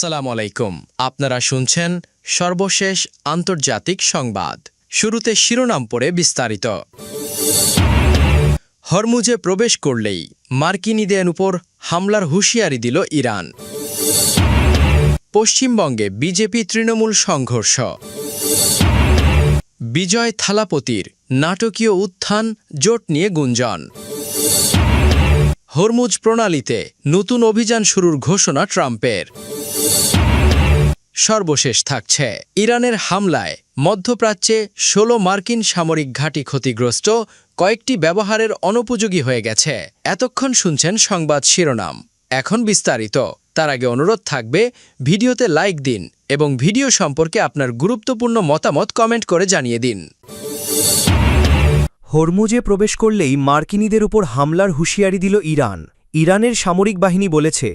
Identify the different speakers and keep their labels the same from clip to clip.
Speaker 1: আসসালামু আলাইকুম। আপনারা শুনছেন সর্বশেষ আন্তর্জাতিক সংবাদ। শুরুতে শিরোনাম পড়ে বিস্তারিত। হরমুজে প্রবেশ করলেই মার্কিনীদের উপর হামলার হুঁশিয়ারি দিল ইরান। পশ্চিমবঙ্গে বিজেপি তৃণমূল সংঘর্ষ। বিজয় থালাপতির নাটকীয় উত্থান, জোট নিয়ে গুঞ্জন। হরমুজ প্রণালীতে নতুন অভিযান শুরুর ঘোষণা ট্রাম্পের। সর্বশেষ থাকছে ইরানের হামলায় মধ্যপ্রাচ্যে ১৬ মার্কিন সামরিক ঘাঁটি ক্ষতিগ্রস্ত, কয়েকটি ব্যবহারের অনুপযোগী হয়ে গেছে। এতক্ষণ শুনছেন সংবাদ শিরোনাম, এখন বিস্তারিত। তার আগে অনুরোধ থাকবে ভিডিওতে লাইক দিন এবং ভিডিও সম্পর্কে আপনার গুরুত্বপূর্ণ মতামত কমেন্ট করে জানিয়ে দিন।
Speaker 2: হরমুজে প্রবেশ করলেই মার্কিনীদের উপর হামলার হুঁশিয়ারি দিল ইরান। ইরানের সামরিক বাহিনী বলেছে,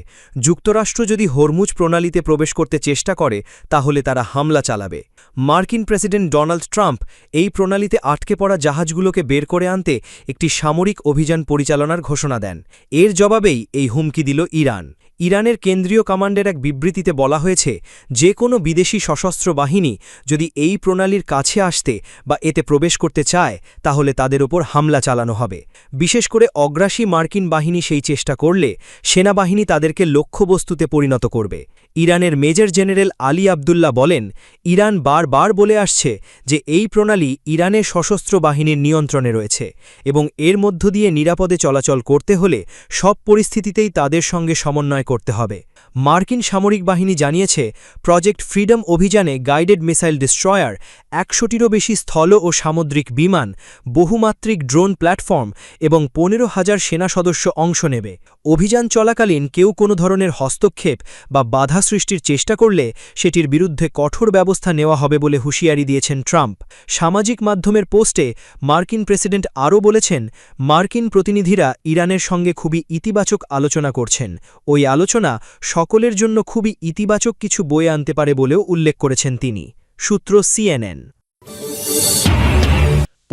Speaker 2: যুক্তরাষ্ট্র যদি হরমুজ প্রণালীতে প্রবেশ করতে চেষ্টা করে তাহলে তারা হামলা চালাবে। মার্কিন প্রেসিডেন্ট ডোনাল্ড ট্রাম্প এই প্রণালীতে আটকে পড়া জাহাজগুলোকে বের করে আনতে একটি সামরিক অভিযান পরিচালনার ঘোষণা দেন। এর জবাবেই এই হুমকি দিল ইরান। ইরানের কেন্দ্রীয় কমান্ডের এক বিবৃতিতে বলা হয়েছে, যে কোনো বিদেশি সশস্ত্র বাহিনী যদি এই প্রণালীর কাছে আসতে বা এতে প্রবেশ করতে চায় তাহলে তাদের ওপর হামলা চালানো হবে। বিশেষ করে অগ্রাসী মার্কিন বাহিনী সেই চেষ্টা করলে সেনাবাহিনী তাদেরকে লক্ষ্যবস্তুতে পরিণত করবে। ইরানের মেজর জেনারেল আলী আবদুল্লাহ বলেন, ইরান বারবার বলে আসছে যে এই প্রণালী ইরানের সশস্ত্র বাহিনীর নিয়ন্ত্রণে রয়েছে এবং এর মধ্য দিয়ে নিরাপদে চলাচল করতে হলে সব পরিস্থিতিতেই তাদের সঙ্গে সমন্বয় করতে হবে। মার্কিন সামরিক বাহিনী জানিয়েছে, প্রজেক্ট ফ্রিডম অভিযানে গাইডেড মিসাইল ডিস্ট্রয়ার, ১০০টিরও বেশি স্থল ও সামুদ্রিক বিমান, বহুমাত্রিক ড্রোন প্ল্যাটফর্ম এবং ১৫,০০০ সেনা সদস্য অংশ নেবে। অভিযান চলাকালীন কেউ কোনো ধরনের হস্তক্ষেপ বা বাধা সৃষ্টির চেষ্টা করলে সেটির বিরুদ্ধে কঠোর ব্যবস্থা নেওয়া হবে বলে হুঁশিয়ারি দিয়েছেন ট্রাম্প। সামাজিক মাধ্যমের পোস্টে মার্কিন প্রেসিডেন্ট আরও বলেছেন, মার্কিন প্রতিনিধিরা ইরানের সঙ্গে খুবই ইতিবাচক আলোচনা করছেন। ওই আলোচনা সকলের জন্য খুবই ইতিবাচক কিছু বয়ে আনতে পারে বলেও উল্লেখ করেছেন তিনি। সূত্র CNN।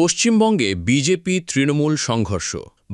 Speaker 3: পশ্চিমবঙ্গে বিজেপি তৃণমূল সংঘর্ষ।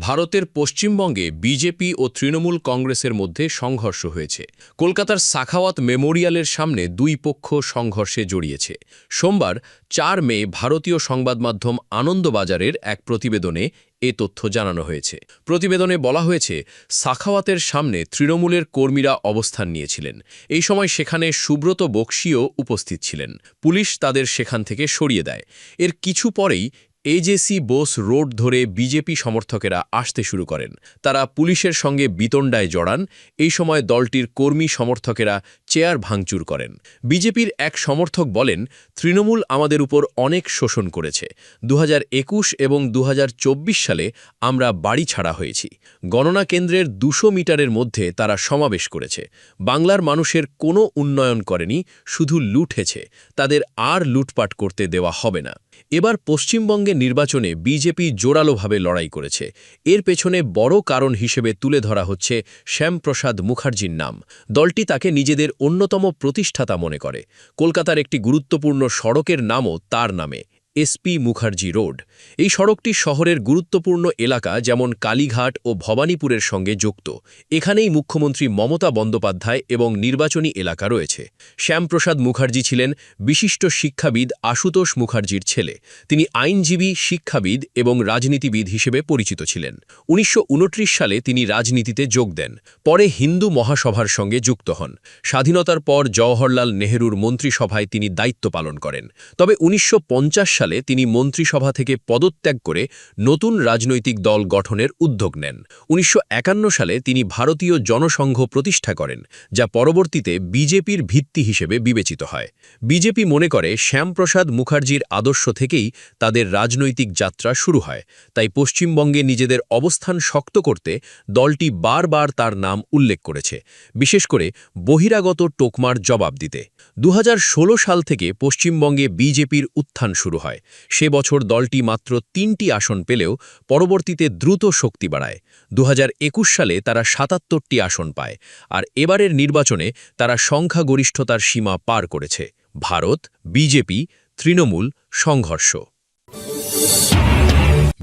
Speaker 3: ভারতের পশ্চিমবঙ্গে বিজেপি ও তৃণমূল কংগ্রেসের মধ্যে সংঘর্ষ হয়েছে। কলকাতার সাখাওয়াত মেমোরিয়ালের সামনে দুই পক্ষ সংঘর্ষে জড়িয়েছে। সোমবার ৪ মে ভারতীয় সংবাদ মাধ্যম আনন্দবাজারের এক প্রতিবেদনে এ তথ্য জানানো হয়েছে। প্রতিবেদনে বলা হয়েছে, সাখাওয়াতের সামনে তৃণমূলের কর্মীরা অবস্থান নিয়েছিলেন। এই সময় সেখানে সুব্রত বক্সিও উপস্থিত ছিলেন। পুলিশ তাদের সেখান থেকে সরিয়ে দেয়। এর কিছু পরেই এজেসি বোস রোড ধরে বিজেপি সমর্থকেরা আসতে শুরু করেন। তারা পুলিশের সঙ্গে বিতণ্ডায় জড়ান। এই সময় দলটির কর্মী সমর্থকেরা চেয়ার ভাঙচুর করেন। বিজেপির এক সমর্থক বলেন, তৃণমূল আমাদের উপর অনেক শোষণ করেছে। ২০২১ এবং ২০২৪ সালে আমরা বাড়ি ছাড়া হয়েছি। গণনা কেন্দ্রের ২০০ মিটারের মধ্যে তারা সমাবেশ করেছে। বাংলার মানুষের কোনো উন্নয়ন করেনি, শুধু লুটেছে। তাদের আর লুটপাট করতে দেওয়া হবে না। এবার পশ্চিমবঙ্গের নির্বাচনে বিজেপি জোরালোভাবে লড়াই করেছে। এর পেছনে বড় কারণ হিসেবে তুলে ধরা হচ্ছে শ্যামপ্রসাদ মুখার্জির নাম। দলটি তাকে নিজেদের অন্যতম প্রতিষ্ঠাতা মনে করে। কলকাতার একটি গুরুত্বপূর্ণ সড়কের নামও তার নামে, এসপি মুখার্জি রোড। এই সড়কটি শহরের গুরুত্বপূর্ণ এলাকা যেমন কালীঘাট ও ভবানীপুরের সঙ্গে যুক্ত। এখানেই মুখ্যমন্ত্রী মমতা বন্দ্যোপাধ্যায় এবং নির্বাচনী এলাকা রয়েছে। শ্যামপ্রসাদ মুখার্জি ছিলেন বিশিষ্ট শিক্ষাবিদ আশুতোষ মুখার্জির ছেলে। তিনি আইনজীবী, শিক্ষাবিদ এবং রাজনীতিবিদ হিসেবে পরিচিত ছিলেন। ১৯২৯ সালে তিনি রাজনীতিতে যোগ দেন। পরে হিন্দু মহাসভার সঙ্গে যুক্ত হন। স্বাধীনতার পর জওহরলাল নেহরুর মন্ত্রিসভায় তিনি দায়িত্ব পালন করেন। তবে ১৯৫০ সালে তিনি মন্ত্রিসভা থেকে পদত্যাগ করে নতুন রাজনৈতিক দল গঠনের উদ্যোগ নেন। ১৯৫১ সালে তিনি ভারতীয় জনসংঘ প্রতিষ্ঠা করেন, যা পরবর্তীতে বিজেপির ভিত্তি হিসেবে বিবেচিত হয়। বিজেপি মনে করে শ্যামপ্রসাদ মুখার্জির আদর্শ থেকেই তাদের রাজনৈতিক যাত্রা শুরু হয়। তাই পশ্চিমবঙ্গে নিজেদের অবস্থান শক্ত করতে দলটি বারবার তার নাম উল্লেখ করেছে, বিশেষ করে বহিরাগত টোকমার জবাব দিতে। ২০১৬ সাল থেকে পশ্চিমবঙ্গে বিজেপির উত্থান শুরু হয়। সে বছর দলটি মাত্র ৩টি আসন পেলেও পরবর্তীতে দ্রুত শক্তি বাড়ায়। ২০২১ সালে তারা ৭৭টি আসন পায়, আর এবারের নির্বাচনে তারা সংখ্যাগরিষ্ঠতার সীমা পার করেছে। ভারত, বিজেপি, তৃণমূল সংঘর্ষ।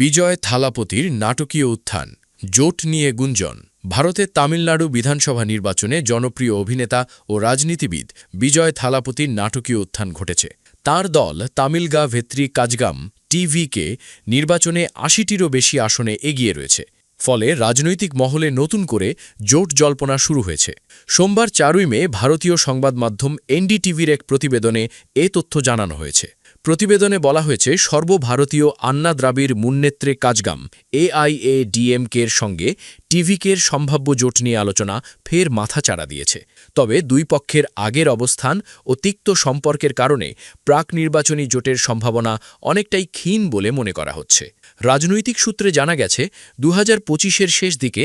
Speaker 1: বিজয় থালাপতির নাটকীয় উত্থান, জোট নিয়ে গুঞ্জন।
Speaker 3: ভারতের তামিলনাড়ু বিধানসভা নির্বাচনে জনপ্রিয় অভিনেতা ও রাজনীতিবিদ বিজয় থালাপতির নাটকীয় উত্থান ঘটেছে। তার দল তামিলগা ভেত্রি কাজগাম টিভিকে নির্বাচনে ৮০টিরও বেশি আসনে এগিয়ে রয়েছে। ফলে রাজনৈতিক মহলে নতুন করে জোট জল্পনা শুরু হয়েছে। সোমবার ৪ই মে ভারতীয় সংবাদ মাধ্যম এনডিটিভির এক প্রতিবেদনে এ তথ্য জানানো হয়েছে। প্রতিবেদনে বলা হয়েছে, সর্বভারতীয় আন্না দ্রাবিড় মুন্নেত্রে কাজগাম এআইএডিএমকের সঙ্গে টিভিকের সম্ভাব্য জোট নিয়ে আলোচনা ফের মাথাচাড়া দিয়েছে। তবে দুই পক্ষের আগের অবস্থান ও তিক্ত সম্পর্কের কারণে প্রাক নির্বাচনী জোটের সম্ভাবনা অনেকটাই ক্ষীণ বলে মনে করা হচ্ছে। রাজনৈতিক সূত্রে জানা গেছে, ২০২৫-এর শেষ দিকে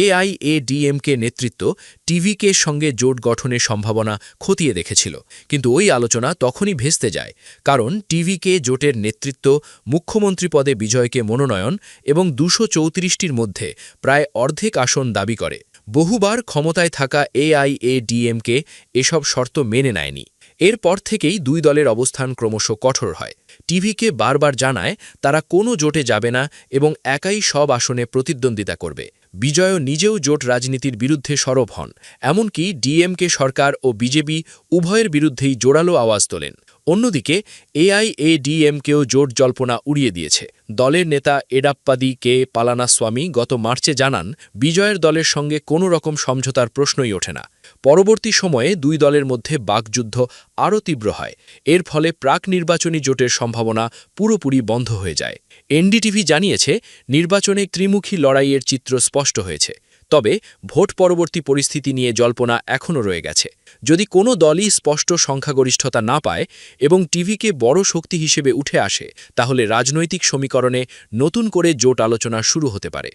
Speaker 3: এআইএডিএমকে নেতৃত্ব টিভিকে সঙ্গে জোট গঠনের সম্ভাবনা খতিয়ে দেখেছিল, কিন্তু ওই আলোচনা তখনই ভেস্তে যায়, কারণ টিভিকে জোটের নেতৃত্ব, মুখ্যমন্ত্রী পদে বিজয়কে মনোনয়ন এবং ২৩৪টির মধ্যে প্রায় অর্ধেক আসন দাবি করে। বহুবার ক্ষমতায় থাকা এআইএডিএমকে এসব শর্ত মেনে নেয়নি। এরপর থেকেই দুই দলের অবস্থান ক্রমশ কঠোর হয়। টিভিকে বারবার জানায় তারা কোনো জোটে যাবে না এবং একাই সব আসনে প্রতিদ্বন্দ্বিতা করবে। বিজয় নিজেও জোট রাজনীতির বিরুদ্ধে সরব হন, এমনকি ডিএমকে সরকার ও বিজেপি উভয়ের বিরুদ্ধেই জোরালো আওয়াজ তোলেন। অন্যদিকে এআইএডিএমকেও জোট জল্পনা উড়িয়ে দিয়েছে। দলের নেতা এডাপ্পাদি কে পালানাস্বামী গত মার্চে জানান, বিজয়ের দলের সঙ্গে কোনো রকম সমঝোতার প্রশ্নই ওঠে না। পরবর্তী সময়ে দুই দলের মধ্যে বাকযুদ্ধ আরও তীব্র হয়। এর ফলে প্রাক নির্বাচনী জোটের সম্ভাবনা পুরোপুরি বন্ধ হয়ে যায়। এনডিটিভি জানিয়েছে, নির্বাচনে ত্রিমুখী লড়াইয়ের চিত্র স্পষ্ট হয়েছে। তবে ভোট পরবর্তী পরিস্থিতি নিয়ে জল্পনা এখনও রয়ে গেছে। যদি কোনো দলই স্পষ্ট সংখ্যাগরিষ্ঠতা না পায় এবং টিভিকে বড় শক্তি হিসেবে উঠে আসে, তাহলে রাজনৈতিক সমীকরণে নতুন করে জোট আলোচনা শুরু হতে পারে।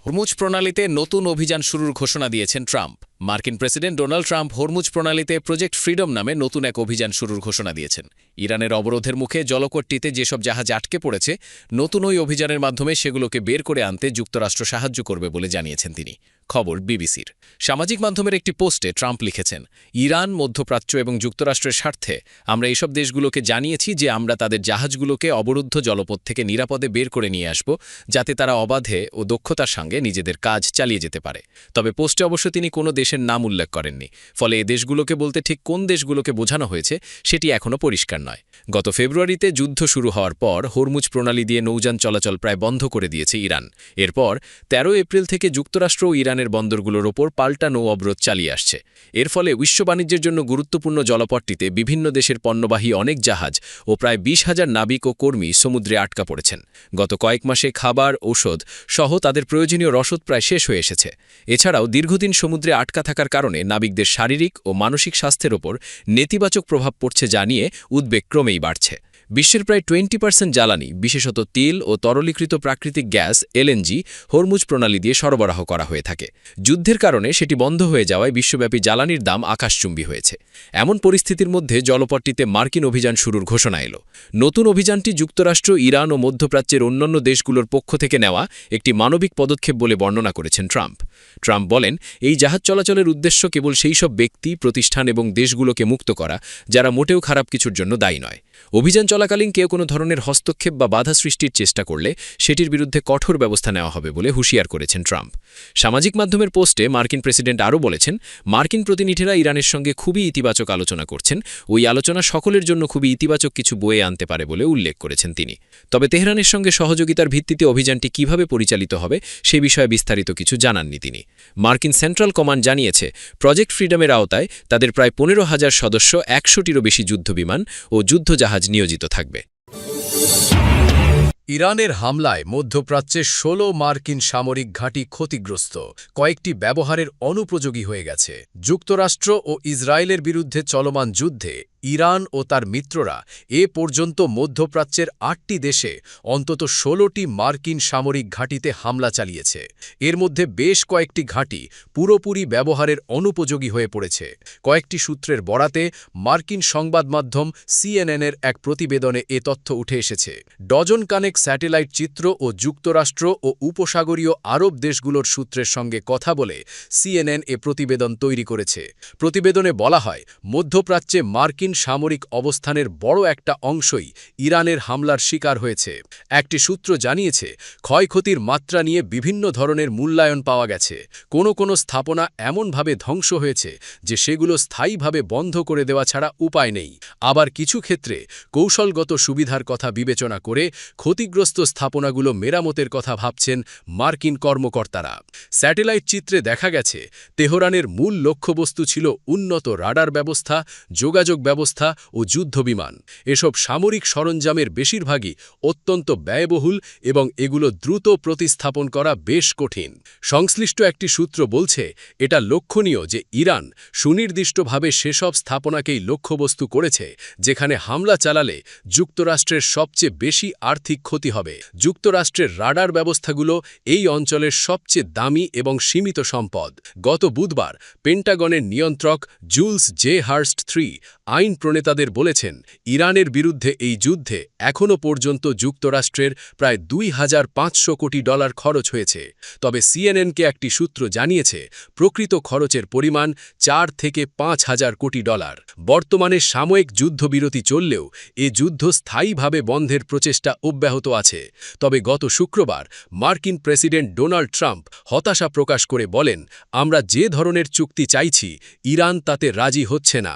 Speaker 4: হরমুজ প্রণালীতে নতুন অভিযান শুরুর ঘোষণা দিয়েছেন ট্রাম্প। মার্কিন প্রেসিডেন্ট ডোনাল্ড ট্রাম্প হরমুজ প্রণালীতে প্রজেক্ট ফ্রিডম নামে নতুন এক অভিযান শুরুর ঘোষণা দিয়েছেন। ইরানের অবরোধের মুখে জলকটটিতে যেসব জাহাজ আটকে পড়েছে, নতুন ওই অভিযানের মাধ্যমে সেগুলোকে বের করে আনতে যুক্তরাষ্ট্র সাহায্য করবে বলে জানিয়েছেন তিনি। খবর বিবিসির। সামাজিক মাধ্যমের একটি পোস্টে ট্রাম্প লিখেছেন, ইরান, মধ্যপ্রাচ্য এবং যুক্তরাষ্ট্রের স্বার্থে আমরা এইসব দেশগুলোকে জানিয়েছি যে আমরা তাদের জাহাজগুলোকে অবরুদ্ধ জলপথ থেকে নিরাপদে বের করে নিয়ে আসব, যাতে তারা অবাধে ও দক্ষতার সঙ্গে নিজেদের কাজ চালিয়ে যেতে পারে। তবে পোস্টে অবশ্য তিনি কোনো দেশের নাম উল্লেখ করেননি। ফলে এ দেশগুলোকে বলতে ঠিক কোন দেশগুলোকে বোঝানো হয়েছে সেটি এখনও পরিষ্কার নয়। গত ফেব্রুয়ারিতে যুদ্ধ শুরু হওয়ার পর হরমুজ প্রণালী দিয়ে নৌযান চলাচল প্রায় বন্ধ করে দিয়েছে ইরান। এরপর ১৩ এপ্রিল থেকে যুক্তরাষ্ট্র ও ইরানের বন্দরগুলোর ওপর পাল্টা নৌ অবরোধ চালিয়ে আসছে। এর ফলে বিশ্ব বাণিজ্যের জন্য গুরুত্বপূর্ণ জলপথটিতে বিভিন্ন দেশের পণ্যবাহী অনেক জাহাজ ও প্রায় ২০,০০০ নাবিক ও কর্মী সমুদ্রে আটকা পড়েছেন। গত কয়েক মাসে খাবার, ঔষধ সহ তাদের প্রয়োজনীয় রসদ প্রায় শেষ হয়ে এসেছে। এছাড়াও দীর্ঘদিন সমুদ্রে আটকা থাকার কারণে নাবিকদের শারীরিক ও মানসিক স্বাস্থ্যের ওপর নেতিবাচক প্রভাব পড়ছে, যা নিয়ে উদ্বেগ ক্রমেই বাড়ছে। বিশ্বের প্রায় 20% জ্বালানি, বিশেষত তেল ও তরলীকৃত প্রাকৃতিক গ্যাস এলএনজি হরমুজ প্রণালী দিয়ে সরবরাহ করা হয়ে থাকে। যুদ্ধের কারণে সেটি বন্ধ হয়ে যাওয়ায় বিশ্বব্যাপী জ্বালানির দাম আকাশচুম্বী হয়েছে। এমন পরিস্থিতির মধ্যে জলপথটিতে মার্কিন অভিযান শুরুর ঘোষণা এলো। নতুন অভিযানটি যুক্তরাষ্ট্র, ইরান ও মধ্যপ্রাচ্যের অন্যান্য দেশগুলোর পক্ষ থেকে নেওয়া একটি মানবিক পদক্ষেপ বলে বর্ণনা করেছেন ট্রাম্প। ট্রাম্প বলেন, এই জাহাজ চলাচলের উদ্দেশ্য কেবল সেই সব ব্যক্তি, প্রতিষ্ঠান এবং দেশগুলোকে মুক্ত করা যারা মোটেও খারাপ কিছুর জন্য দায়ী নয়। অভিযান চলাকালীন কেউ কোনো ধরনের হস্তক্ষেপ বা বাধা সৃষ্টির চেষ্টা করলে সেটির বিরুদ্ধে কঠোর ব্যবস্থা নেওয়া হবে বলে হুঁশিয়ার করেছেন ট্রাম্প। সামাজিক মাধ্যমের পোস্টে মার্কিন প্রেসিডেন্ট আরও বলেছেন, মার্কিন প্রতিনিধিরা ইরানের সঙ্গে খুবই ইতিবাচক আলোচনা করছেন। ওই আলোচনা সকলের জন্য খুবই ইতিবাচক কিছু বয়ে আনতে পারে বলে উল্লেখ করেছেন তিনি। তবে তেহরানের সঙ্গে সহযোগিতার ভিত্তিতে অভিযানটি কিভাবে পরিচালিত হবে সে বিষয়ে বিস্তারিত কিছু জানাননি তিনি। মার্কিন সেন্ট্রাল কমান্ড জানিয়েছে, প্রজেক্ট ফ্রিডমের আওতায় তাদের প্রায় ১৫,০০০ সদস্য, ১০০টিরও বেশি যুদ্ধবিমান ও যুদ্ধজাহাজ নিয়োজিত থাকবে।
Speaker 3: ইরানের হামলায় মধ্যপ্রাচ্যে ১৬ মার্কিন সামরিক ঘাঁটি ক্ষতিগ্রস্ত, কয়েকটি ব্যবহারের অনুপযোগী হয়ে গেছে। যুক্তরাষ্ট্র ও ইসরায়েলের বিরুদ্ধে চলমান যুদ্ধে ইরান ও তার মিত্ররা এ পর্যন্ত মধ্যপ্রাচ্যের ৮টি দেশে অন্তত ১৬টি মার্কিন সামরিক ঘাঁটিতে হামলা চালিয়েছে। এর মধ্যে বেশ কয়েকটি ঘাঁটি পুরোপুরি ব্যবহারের অনুপযোগী হয়ে পড়েছে। কয়েকটি সূত্রের বরাতে মার্কিন সংবাদ মাধ্যম সিএনএনের এক প্রতিবেদনে এ তথ্য উঠে এসেছে। ডজন কানেক স্যাটেলাইট চিত্র ও যুক্তরাষ্ট্র ও উপসাগরীয় আরব দেশগুলোর সূত্রের সঙ্গে কথা বলে সিএনএন এ প্রতিবেদন তৈরি করেছে। প্রতিবেদনে বলা হয়, মধ্যপ্রাচ্যে মার্কিন সামরিক অবস্থানের বড় একটা অংশই ইরানের হামলার শিকার হয়েছে। একটি সূত্র জানিয়েছে, ক্ষয়ক্ষতির মাত্রা নিয়ে বিভিন্ন ধরনের মূল্যায়ন পাওয়া গেছে। কোনো স্থাপনা এমনভাবে ধ্বংস হয়েছে যে সেগুলো স্থায়ীভাবে বন্ধ করে দেওয়া ছাড়া উপায় নেই। আবার কিছু ক্ষেত্রে কৌশলগত সুবিধার কথা বিবেচনা করে ক্ষতিগ্রস্ত স্থাপনাগুলো মেরামতের কথা ভাবছেন মার্কিন কর্মকর্তারা। স্যাটেলাইট চিত্রে দেখা গেছে, তেহরানের মূল লক্ষ্যবস্তু ছিল উন্নত রাডার ব্যবস্থা, যোগাযোগ ব্যবস্থা ও যুদ্ধবিমান। এসব সামরিক সরঞ্জামের বেশিরভাগই অত্যন্ত ব্যয়বহুল এবং এগুলো দ্রুত প্রতিস্থাপন করা বেশ কঠিন। সংশ্লিষ্ট একটি সূত্র বলছে, এটা লক্ষণীয় যে ইরান সুনির্দিষ্টভাবে সেসব স্থাপনাকেই লক্ষ্যবস্তু করেছে যেখানে হামলা চালালে যুক্তরাষ্ট্রের সবচেয়ে বেশি আর্থিক ক্ষতি হবে। যুক্তরাষ্ট্রের রাডার ব্যবস্থাগুলো এই অঞ্চলের সবচেয়ে দামি এবং সীমিত সম্পদ। গত বুধবার পেন্টাগনের নিয়ন্ত্রক জুলস জে হার্স্ট আইন প্রণেতাদের বলেছেন, ইরানের বিরুদ্ধে এই যুদ্ধে এখনও পর্যন্ত যুক্তরাষ্ট্রের প্রায় $2,500 কোটি খরচ হয়েছে। তবে সিএনএনকে একটি সূত্র জানিয়েছে, প্রকৃত খরচের পরিমাণ 4 থেকে 5,000 কোটি ডলার। বর্তমানে সাময়িক যুদ্ধবিরতি চললেও এ যুদ্ধ স্থায়ীভাবে বন্ধের প্রচেষ্টা অব্যাহত আছে। তবে গত শুক্রবার মার্কিন প্রেসিডেন্ট ডোনাল্ড ট্রাম্প হতাশা প্রকাশ করে বলেন, আমরা যে ধরনের চুক্তি চাইছি ইরান তাতে রাজি হচ্ছে না।